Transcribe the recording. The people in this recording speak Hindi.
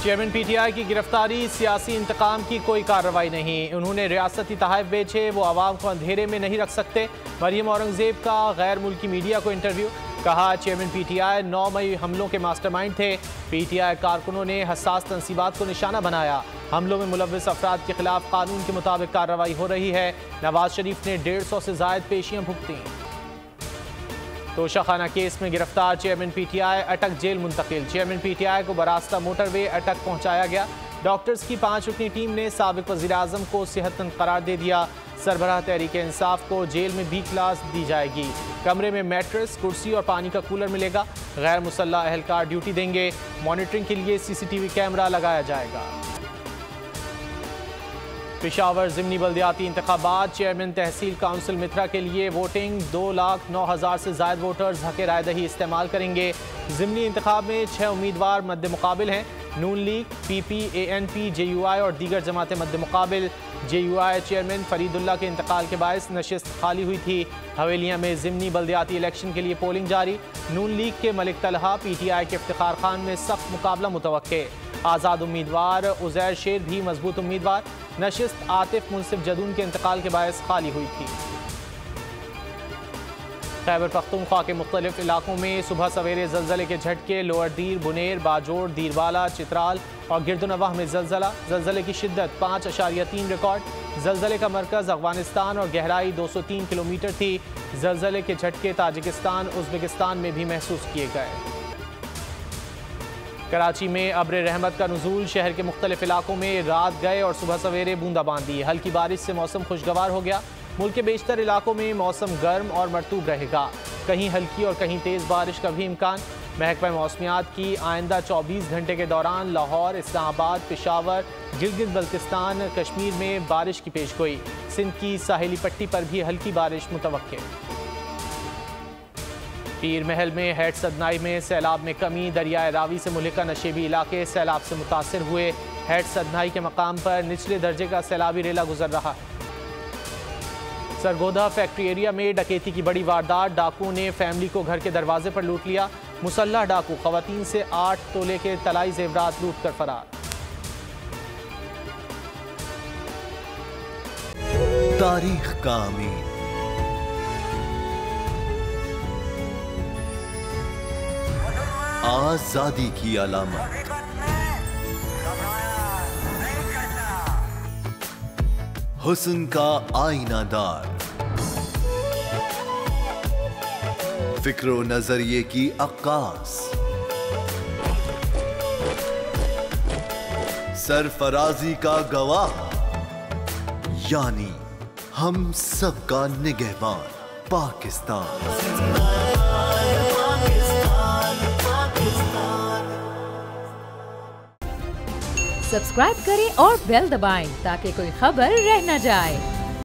चेयरमैन पीटीआई की गिरफ्तारी सियासी इंतकाम की कोई कार्रवाई नहीं। उन्होंने रियासती तहफ़ बेचे, वो आवाम को अंधेरे में नहीं रख सकते। मरियम औरंगजेब का गैर मुल्की मीडिया को इंटरव्यू। कहा चेयरमैन पीटीआई 9 मई हमलों के मास्टरमाइंड थे। पीटीआई कारकुनों ने हसास तंसीबात को निशाना बनाया। हमलों में मुलव्विस अफराद के खिलाफ कानून के मुताबिक कार्रवाई हो रही है। नवाज शरीफ ने 150 से ज़ायद पेशियां भुगती। तोशाखाना केस में गिरफ्तार चेयरमैन पीटीआई अटक जेल मुंतकिल। चेयरमैन पीटीआई को बरास्ता मोटरवे अटक पहुंचाया गया। डॉक्टर्स की 5 रुकनी टीम ने साबिक वज़ीर-ए-आज़म को सेहतमंद करार दे दिया। सरबराह तहरीक इंसाफ को जेल में B क्लास दी जाएगी। कमरे में मैट्रेस, कुर्सी और पानी का कूलर मिलेगा। गैर मुसल्लह अहलकार ड्यूटी देंगे। मॉनिटरिंग के लिए CCTV कैमरा लगाया जाएगा। पेशावर ज़िमनी बल्दियाती इंतखाबात। चेयरमैन तहसील काउंसिल मित्रा के लिए वोटिंग। 2,09,000 से ज़ायद वोटर्स हक़ राय दही इस्तेमाल करेंगे। ज़िमनी इंतखाब में 6 उम्मीदवार मद्दे मुकाबिल हैं। नून लीग, PP, ANP, JUI और दीगर जमातें मद्दे मुकाबिल। JUI चेयरमैन फरीदुल्ला के इंतकाल के बायस नशिस्त खाली हुई थी। हवेलियाँ में ज़िमनी बल्दियाती इलेक्शन के लिए पोलिंग जारी। नून लीग के मलिक तलहा, PTI के इफ्तिखार खान में सख्त मुकाबला मुतवक्के। आज़ाद उम्मीदवार उज़ैर शेर भी मजबूत उम्मीदवार। नशिस्त आतिफ मुनसिफ जदून के इंतकाल के बायस खाली हुई थी। खैबर पख्तूनख्वा के मुख्तलिफ इलाकों में सुबह सवेरे जल्जले के झटके। लोअर दीर, बुनेर, बाजोड़, दीरवाला, चित्राल और गिरदुनवाह में जल्जले की शिद्दत 5.3 रिकॉर्ड। जल्जले का मरकज़ अफगानिस्तान और गहराई 203 किलोमीटर थी। जल्जले के झटके ताजिकिस्तान, उज़्बेकिस्तान में भी महसूस किए गए। कराची में अब्र रहमत का नुज़ूल। शहर के मुख्तलिफ इलाकों में रात गए और सुबह सवेरे बूंदाबांदी। हल्की बारिश से मौसम खुशगवार हो गया। मुल्क के बेशतर इलाकों में मौसम गर्म और मरतूब रहेगा। कहीं हल्की और कहीं तेज़ बारिश का भी इम्कान। महकमा मौसमियात की आइंदा 24 घंटे के दौरान लाहौर, इस्लामाबाद, पेशावर, गिलगित बल्तिस्तान, कश्मीर में बारिश की पेशगोई। सिंध की साहिली पट्टी पर भी हल्की बारिश मुतवक्के। पीर महल में हेड सदनाई में सैलाब में कमी। दरियाए रावी से मुल्हिका नशेबी इलाके सैलाब से मुतासर हुए। हेड सदनाई के मकाम पर निचले दर्जे का सैलाबी रेला गुजर रहा है। सरगोदा फैक्ट्री एरिया में डकैती की बड़ी वारदात। डाकुओं ने फैमिली को घर के दरवाजे पर लूट लिया। मुसल्लह डाकू खवातीन से 8 तोले के तलाई जेवरात लूट कर फरार। तारीख का अमीर, आजादी की अलामत, हुस्न का आईनादार, फिक्रो नजरिए की अक्कास, सरफराजी का गवाह, यानी हम सबका निगहबान पाकिस्तान। सब्सक्राइब करें और बेल दबाएं ताकि कोई खबर रह न जाए।